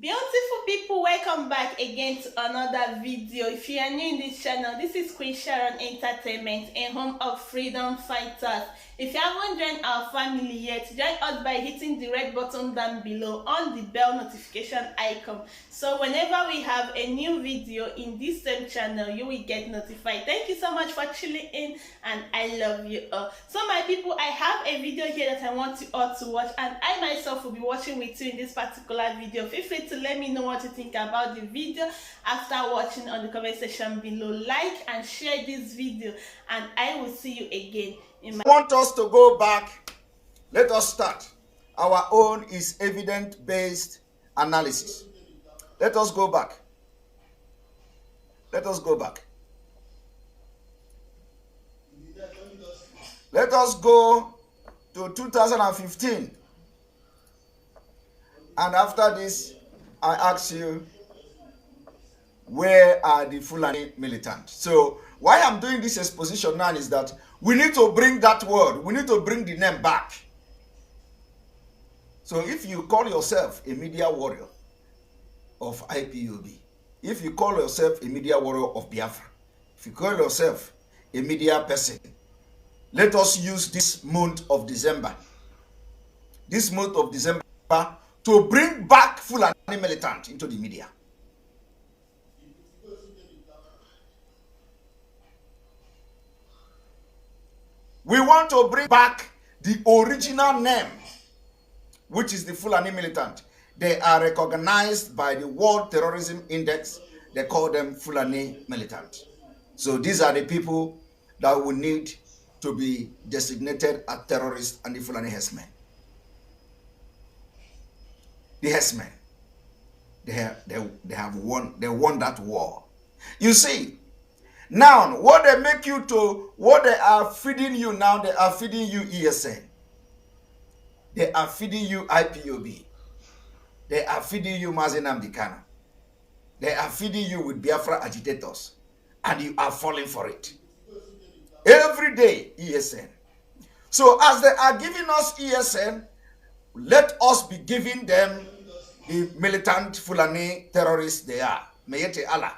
Beautiful people, welcome back again to another video. If you are new in this channel, this is Queen Sharon Entertainment, a home of freedom fighters. If you haven't joined our family yet, join us by hitting the red button down below on the bell notification icon. So whenever we have a new video in this same channel, you will get notified. Thank you so much for tuning in, and I love you all. So my people, I have a video here that I want you all to watch, and I myself will be watching with you in this particular video. Feel free to let me know what you think about the video after watching on the comment section below. Like and share this video, and I will see you again in my... I want us to go back. Let us start. Our own is evidence-based analysis. Let us go back. Let us go back. Let us go to 2015. And after this, I ask you, where are the Fulani militants? So why I'm doing this exposition now is that we need to bring that word. We need to bring the name back. So if you call yourself a media warrior of IPOB, if you call yourself a media warrior of Biafra, if you call yourself a media person, let us use this month of December to bring back Fulani militant into the media. We want to bring back the original name, which is the Fulani militant. They are recognized by the World Terrorism Index. They call them Fulani militant. So these are the people that will need to be designated as terrorists and the Fulani herdsmen. The herdsmen, they won that war. You see, now what they make you to, what they are feeding you now, they are feeding you ESN. They are feeding you IPOB. They are feeding you Mazi Nnamdi Kanu. They are feeding you with Biafra agitators, and you are falling for it. Every day, ESN. So as they are giving us ESN, let us be giving them the militant Fulani terrorists they are. Mayete Allah.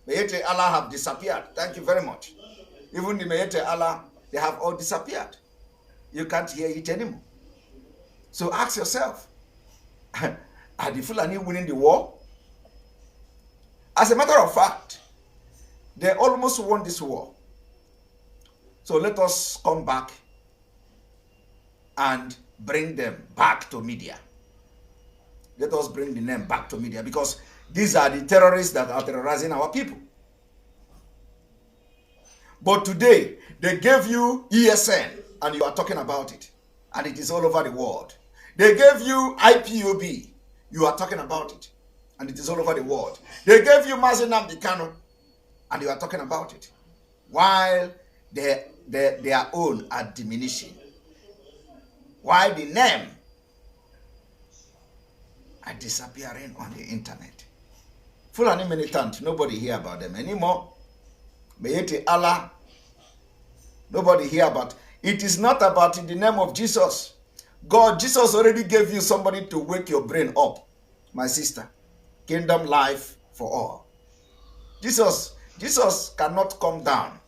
Mayete Allah have disappeared. Thank you very much. Even the Mayete Allah, they have all disappeared. You can't hear it anymore. So ask yourself, are the Fulani winning the war? As a matter of fact, they almost won this war. So let us come back and bring them back to media. Let us bring the name back to media, because these are the terrorists that are terrorizing our people. But today, they gave you ESN and you are talking about it. And it is all over the world. They gave you IPOB. You are talking about it. And it is all over the world. They gave you Mazi Nnamdi Kanu and you are talking about it. While their own are diminishing. While the name are disappearing on the internet. Fulani militant, nobody hear about them anymore. Mayete Allah, nobody hear about. It is not about in the name of Jesus. God, Jesus already gave you somebody to wake your brain up. My sister, kingdom life for all. Jesus cannot come down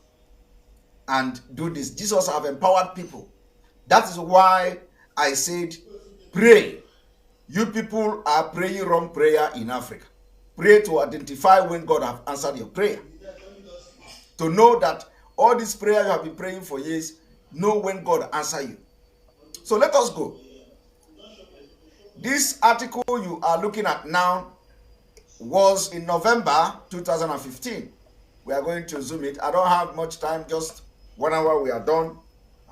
and do this. Jesus have empowered people. That is why I said, pray. You people are praying wrong prayer in Africa. Pray to identify when God have answered your prayer. To know that all this prayer you have been praying for years, know when God answer you. So let us go. This article you are looking at now was in November 2015. We are going to zoom it. I don't have much time, just 1 hour we are done.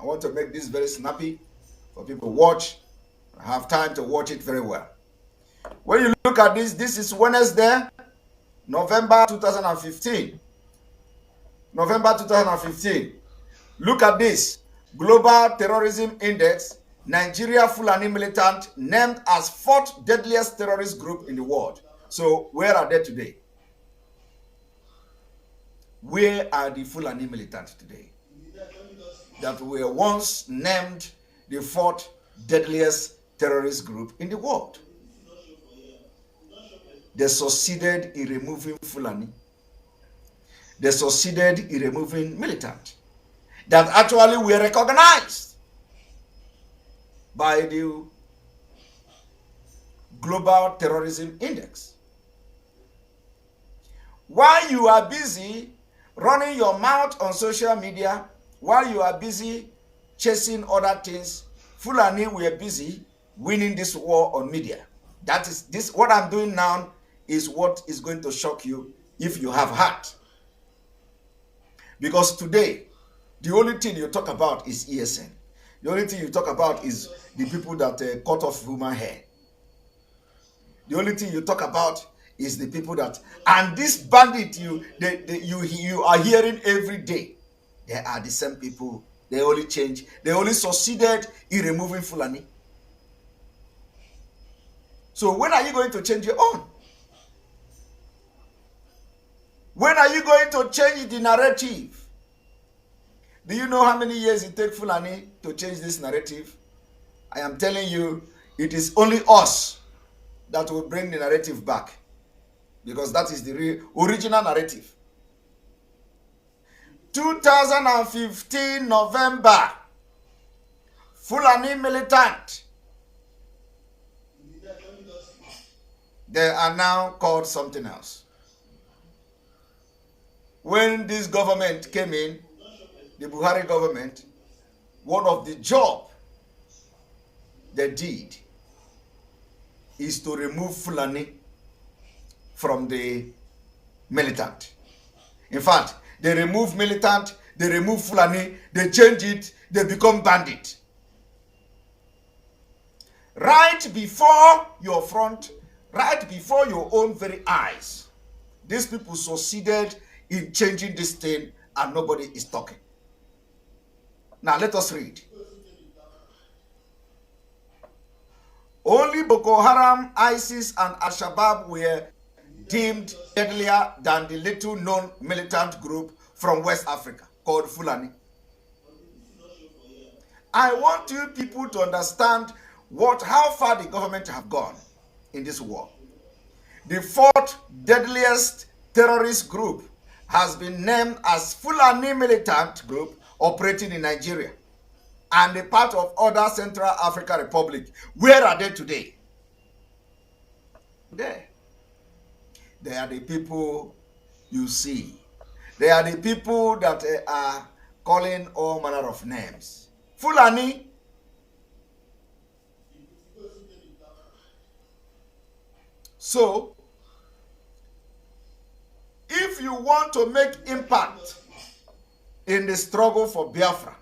I want to make this very snappy for people to watch. I have time to watch it very well. When you look at this, this is Wednesday, November 2015. November 2015. Look at this. Global Terrorism Index, Nigeria Fulani militant named as 4th deadliest terrorist group in the world. So where are they today? Where are the Fulani militants today? That were once named the 4th deadliest terrorist group in the world. they succeeded in removing Fulani. They succeeded in removing militant that actually were recognized by the Global Terrorism Index. While you are busy running your mouth on social media, while you are busy chasing other things, Fulani were busy winning this war on media. That is this. What I'm doing now is what is going to shock you if you have heart. Because today, the only thing you talk about is ESN. The only thing you talk about is the people that cut off human hair. The only thing you talk about is the people that, and this bandit you are hearing every day, they are the same people. They only change. They only succeeded in removing Fulani. So when are you going to change your own? When are you going to change the narrative? Do you know how many years it takes Fulani to change this narrative? I am telling you, it is only us that will bring the narrative back. Because that is the original narrative. 2015 November, Fulani militant. They are now called something else. When this government came in, the Buhari government, one of the job they did is to remove Fulani from the militant. In fact, they remove militant, they remove Fulani, they change it, they become bandit. Right before your front, right before your own very eyes, these people succeeded in changing this thing and nobody is talking. Now let us read. Only Boko Haram, ISIS, and Al-Shabaab were deemed deadlier than the little-known militant group from West Africa called Fulani. I want you people to understand how far the government have gone in this war. The fourth deadliest terrorist group has been named as Fulani militant group operating in Nigeria and a part of other Central African Republic. Where are they today? There. They are the people you see. They are the people that are calling all manner of names. Fulani. So, if you want to make impact in the struggle for Biafra,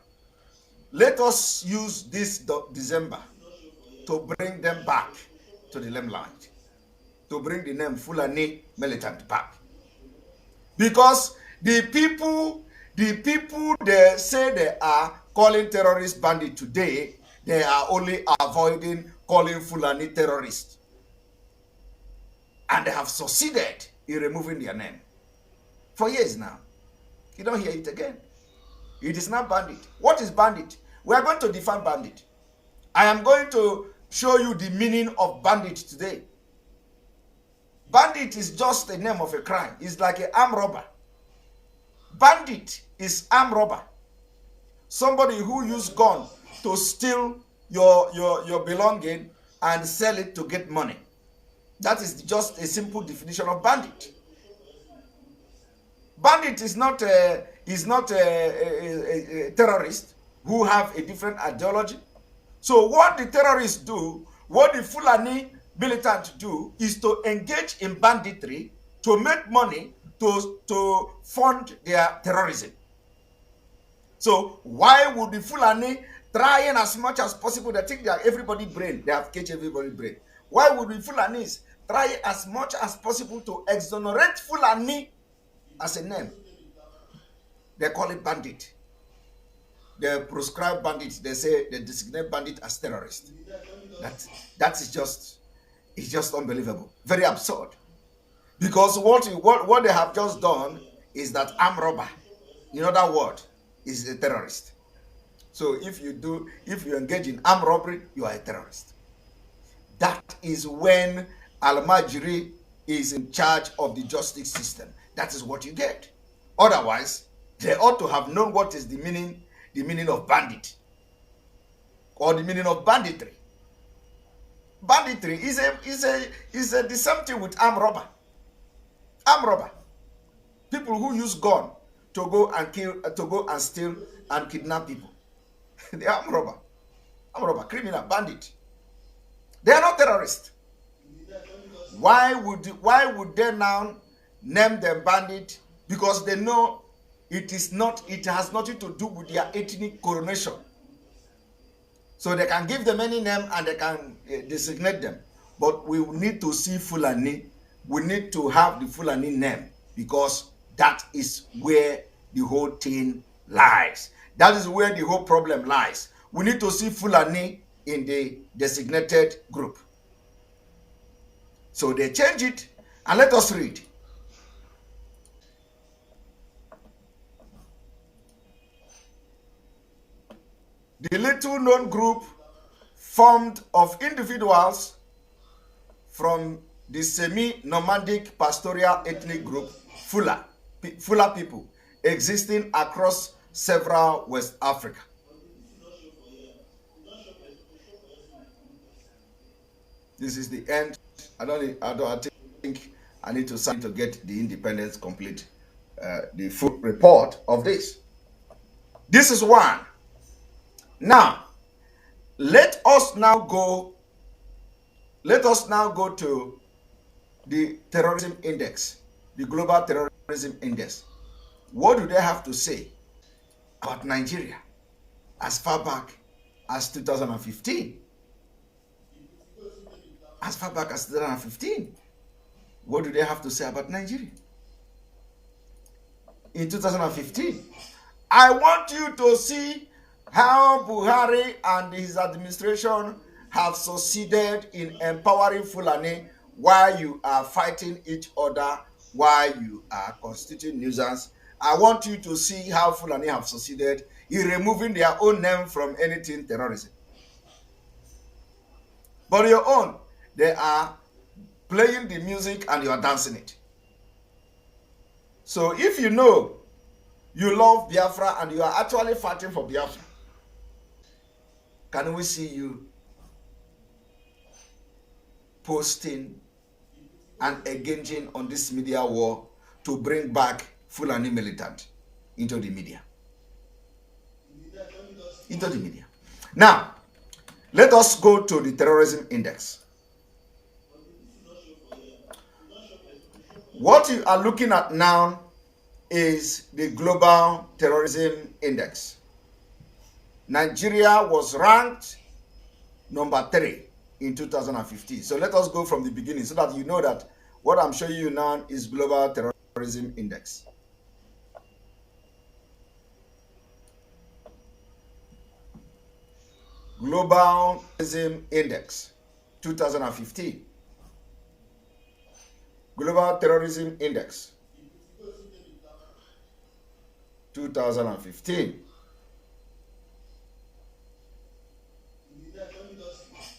let us use this December to bring them back to the limelight, to bring the name Fulani militant back. Because the people they say they are calling terrorist bandit today, they are only avoiding calling Fulani terrorists. And they have succeeded in removing their name. For years now. You don't hear it again. It is not bandit. What is bandit? We are going to define bandit. I am going to show you the meaning of bandit today. Bandit is just a name of a crime. It's like an armed robber. Bandit is armed robber. Somebody who uses gun to steal your belonging and sell it to get money. That is just a simple definition of bandit. Bandit is not a terrorist who have a different ideology. So what the terrorists do, what the Fulani militants do, is to engage in banditry to make money to fund their terrorism. So why would the Fulani trying as much as possible? They think that everybody brain, they have catch everybody brain. Why would the Fulanis try as much as possible to exonerate Fulani as a name? They call it bandit. They proscribe bandits. They say they designate bandit as terrorist. That is just unbelievable. Very absurd. Because what they have just done is that armed robber, in other words, is a terrorist. So if you engage in armed robbery, you are a terrorist. That is when Al-Majri is in charge of the justice system. That is what you get. Otherwise, they ought to have known what is the meaning of bandit or the meaning of banditry. Banditry is the same thing with armed robber. Armed robber, people who use gun to go and kill, to go and steal and kidnap people. They are armed robber, criminal, bandit. They are not terrorists. Why would they now name them bandit? Because they know it has nothing to do with their ethnic coronation. So they can give them any name and they can designate them. But we need to see Fulani. We need to have the Fulani name, because that is where the whole thing lies. That is where the whole problem lies. We need to see Fulani in the designated group. So they change it, and let us read. The little known group formed of individuals from the semi-nomadic pastoral ethnic group Fula people existing across several West Africa. This is the end. I think I need to sign to get the independence complete, the full report of this. This is one. Now, let us now go to the terrorism index, the global terrorism index. What do they have to say about Nigeria as far back as 2015? As far back as 2015, what do they have to say about Nigeria? In 2015, I want you to see how Buhari and his administration have succeeded in empowering Fulani while you are fighting each other, while you are constituting nuisance. I want you to see how Fulani have succeeded in removing their own name from anything terrorism. But your own, they are playing the music and you are dancing it. So if you know you love Biafra and you are actually fighting for Biafra, can we see you posting and engaging on this media war to bring back Fulani militant into the media? Into the media. Now, let us go to the terrorism index. What you are looking at now is the global terrorism index. Nigeria was ranked number 3 in 2015. So let us go from the beginning so that you know that what I'm showing you now is global terrorism index. Global Terrorism Index 2015. Global Terrorism Index 2015.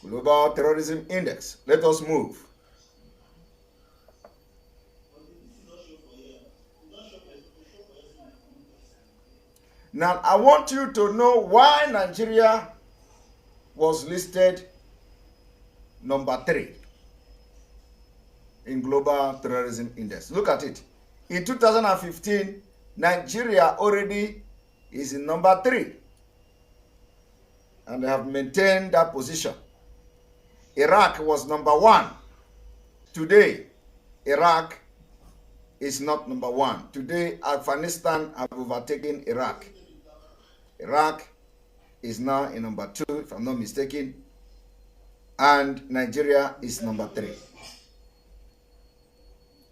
Global Terrorism Index. Let us move. Now, I want you to know why Nigeria was listed number 3 in Global Terrorism Index. Look at it. In 2015, Nigeria already is in number 3. And they have maintained that position. Iraq was number 1. Today, Iraq is not number 1. Today, Afghanistan have overtaken Iraq. Iraq is now in number 2, if I'm not mistaken. And Nigeria is number 3.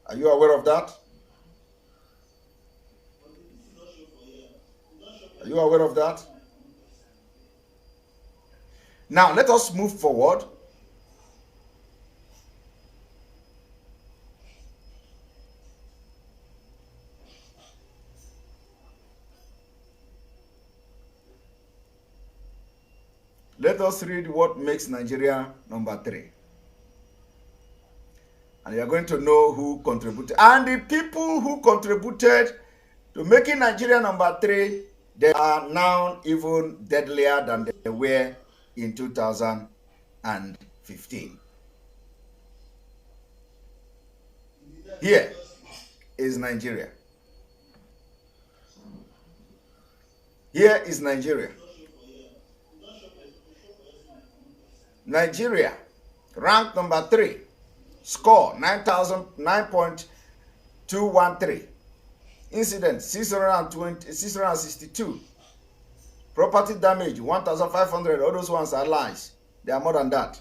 Are you aware of that? Are you aware of that? Now, let us move forward. Let us read what makes Nigeria number 3. And you are going to know who contributed. And the people who contributed to making Nigeria number 3, they are now even deadlier than they were in 2015. Here is Nigeria. Here is Nigeria. Nigeria, ranked number 3, score 9.213. Incident 662. Property damage 1,500. All those ones are lies. They are more than that.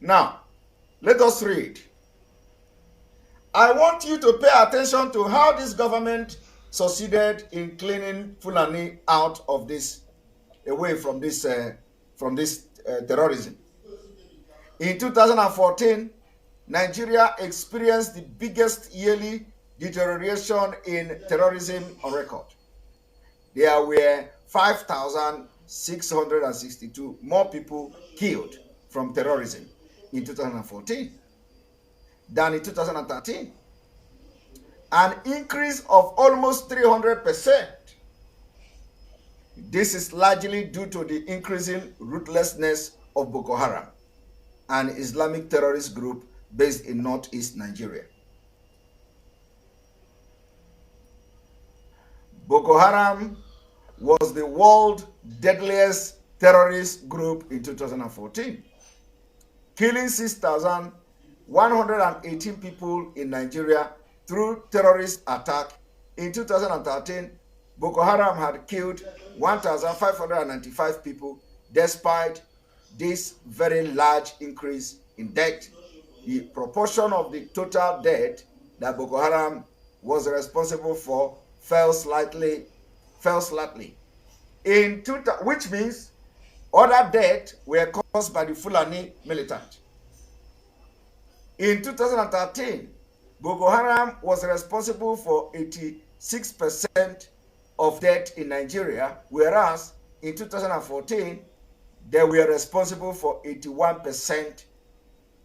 Now, let us read. I want you to pay attention to how this government succeeded in cleaning Fulani out of this, away from this terrorism. In 2014, Nigeria experienced the biggest yearly deterioration in terrorism on record. There were 5,662 more people killed from terrorism in 2014 than in 2013. An increase of almost 300%. This is largely due to the increasing ruthlessness of Boko Haram, an Islamic terrorist group based in northeast Nigeria. Boko Haram was the world's deadliest terrorist group in 2014, killing 6,118 people in Nigeria through terrorist attack. In 2013, Boko Haram had killed 1,595 people. Despite this very large increase in death, the proportion of the total death that Boko Haram was responsible for fell slightly, which means other deaths were caused by the Fulani militant. In 2013, Boko Haram was responsible for 86% of death in Nigeria, whereas in 2014, they were responsible for 81%.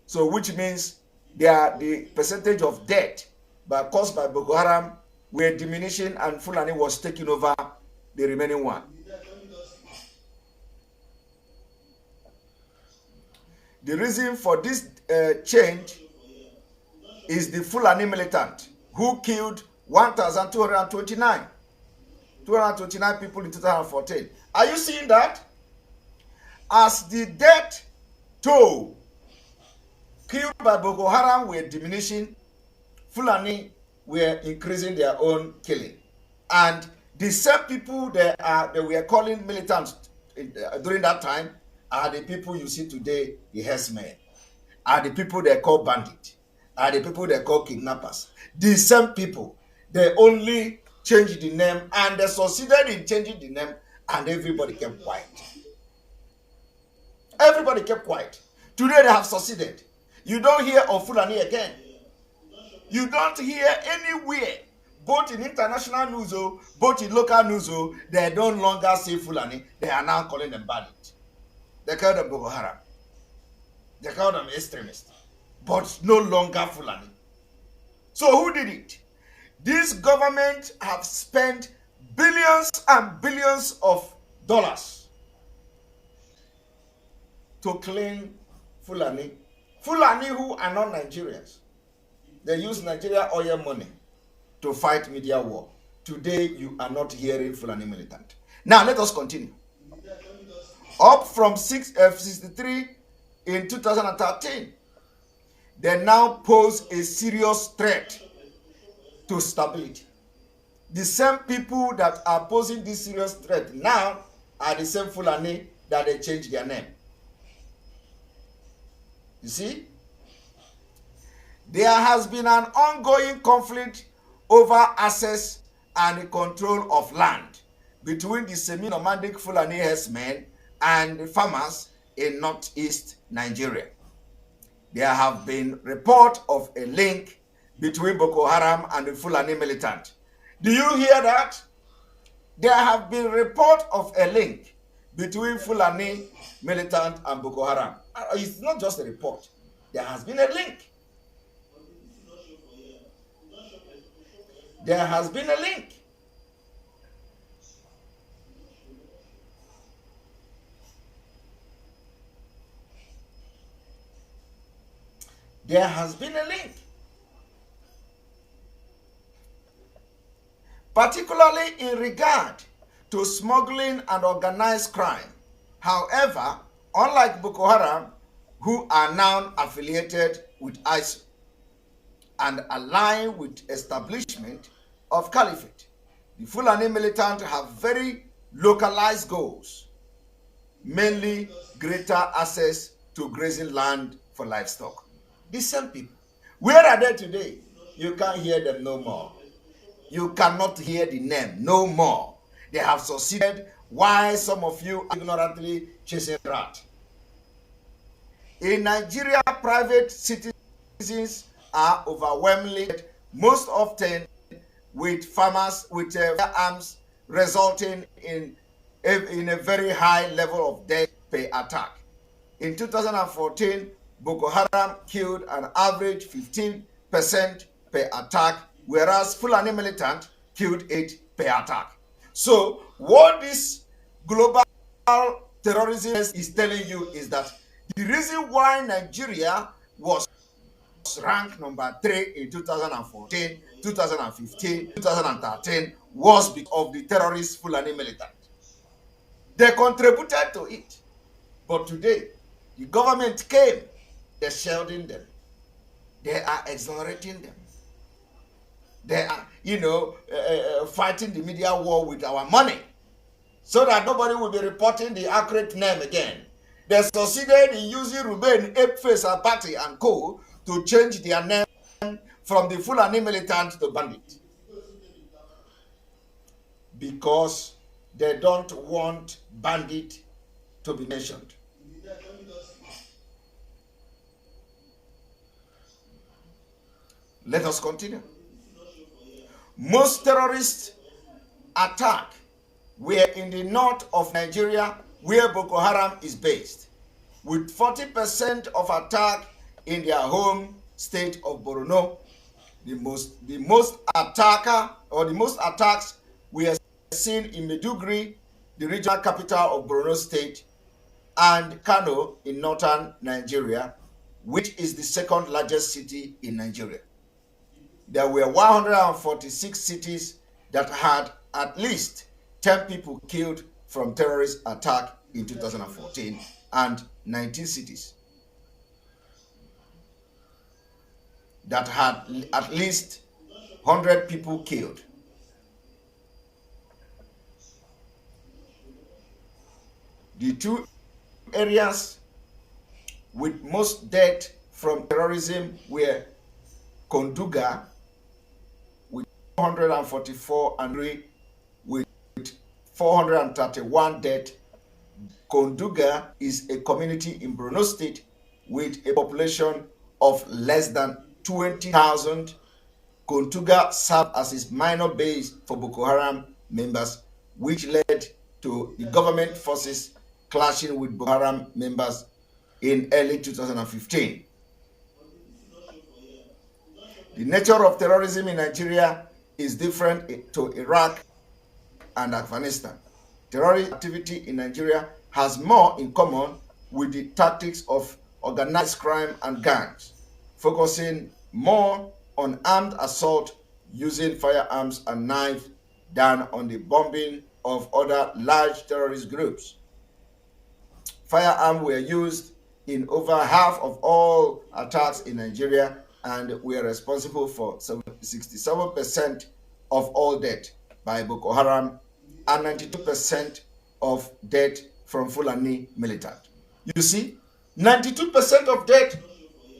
So which means the percentage of death caused by Boko Haram were diminishing and Fulani was taking over the remaining one. The reason for this change is the Fulani militant who killed 1,229 people in 2014. Are you seeing that? As the death toll killed by Boko Haram were diminishing, Fulani were increasing their own killing. And the same people that were calling militants during that time are the people you see today, the herdsmen, are the people they call bandits, are the people they call kidnappers. The same people, they only changed the name, and they succeeded in changing the name, and everybody kept quiet. Everybody kept quiet. Today they have succeeded. You don't hear of Fulani again. You don't hear anywhere, both in international news, both in local news, they don't longer say Fulani. They are now calling them bandits. They call them Boko Haram. They call them extremists. But no longer Fulani. So who did it? This government have spent billions and billions of dollars to clean Fulani. Fulani who are not Nigerians. They use Nigeria oil money to fight media war. Today, you are not hearing Fulani militant. Now, let us continue. Up from 63 in 2013, they now pose a serious threat to stability. The same people that are posing this serious threat now are the same Fulani that they changed their name. You see? There has been an ongoing conflict over access and control of land between the semi-nomadic Fulani herdsmen and the farmers in northeast Nigeria. There have been reports of a link between Boko Haram and the Fulani militant. Do you hear that? There have been reports of a link between Fulani militant and Boko Haram. It's not just a report. There has been a link. There has been a link. There has been a link. Particularly in regard to smuggling and organized crime. However, unlike Boko Haram, who are now affiliated with ISIL and aligned with establishment of caliphate, the Fulani militant have very localized goals, mainly greater access to grazing land for livestock. The same people. Where are they today? You can't hear them no more. You cannot hear the name no more. They have succeeded. Why some of you are ignorantly chasing rat? In Nigeria, private citizens are overwhelmingly, most often with farmers with firearms, resulting in a very high level of death per attack. In 2014, Boko Haram killed an average 15% per attack, whereas Fulani militant killed 8 per attack. So what this global terrorism is telling you is that the reason why Nigeria was ranked number 3 in 2014, 2015, 2013 was because of the terrorist Fulani militant. They contributed to it. But today, the government came, they're shielding them. They are exonerating them. They are, fighting the media war with our money so that nobody will be reporting the accurate name again. They succeeded in using Ruben, Apeface, Party, and co. to change their name from the Fulani militant to bandit. Because they don't want bandit to be mentioned. Let us continue. Most terrorist attacks were in the north of Nigeria, where Boko Haram is based, with 40% of attacks in their home state of Borno. The most attacks were seen in Maiduguri, the regional capital of Borno State, and Kano in northern Nigeria, which is the second largest city in Nigeria. There were 146 cities that had at least 10 people killed from terrorist attack in 2014, and 19 cities that had at least 100 people killed. The two areas with most death from terrorism were Konduga with 444 and with 431 deaths. Konduga is a community in Borno State with a population of less than 20,000. Konduga served as its minor base for Boko Haram members, which led to the government forces clashing with Boko Haram members in early 2015. The nature of terrorism in Nigeria is different to Iraq and Afghanistan. Terrorist activity in Nigeria has more in common with the tactics of organized crime and gangs, focusing more on armed assault using firearms and knives than on the bombing of other large terrorist groups. Firearms were used in over half of all attacks in Nigeria and were responsible for 67% of all death by Boko Haram and 92% of death from Fulani militant. You see, 92% of death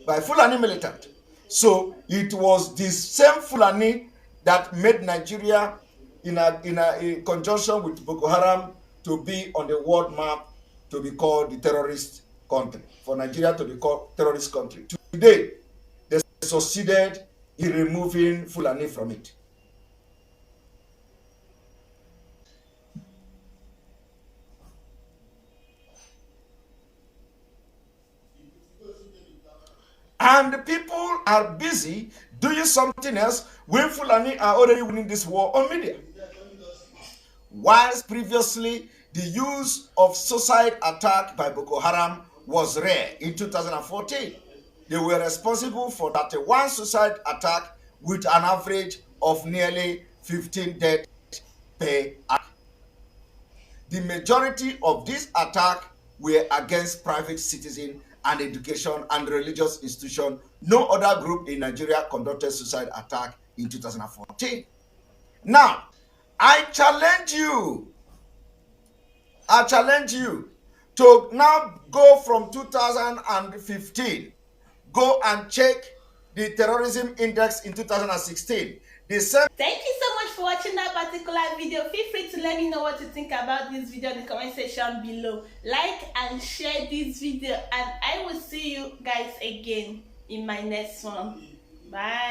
by Fulani militant. So it was this same Fulani that made Nigeria in conjunction with Boko Haram to be on the world map to be called the terrorist country, for Nigeria to be called terrorist country. Today, they succeeded in removing Fulani from it. And people are busy doing something else when Fulani are already winning this war on media. Whilst previously the use of suicide attack by Boko Haram was rare in 2014. They were responsible for 31 suicide attacks with an average of nearly 15 deaths per attack. The majority of these attacks were against private citizens and education and religious institutions. No other group in Nigeria conducted suicide attack in 2014. Now, I challenge you to now go from 2015, go and check the terrorism index in 2016. Thank you so much for watching that particular video. Feel free to let me know what you think about this video in the comment section below. Like and share this video, and I will see you guys again in my next one. Bye.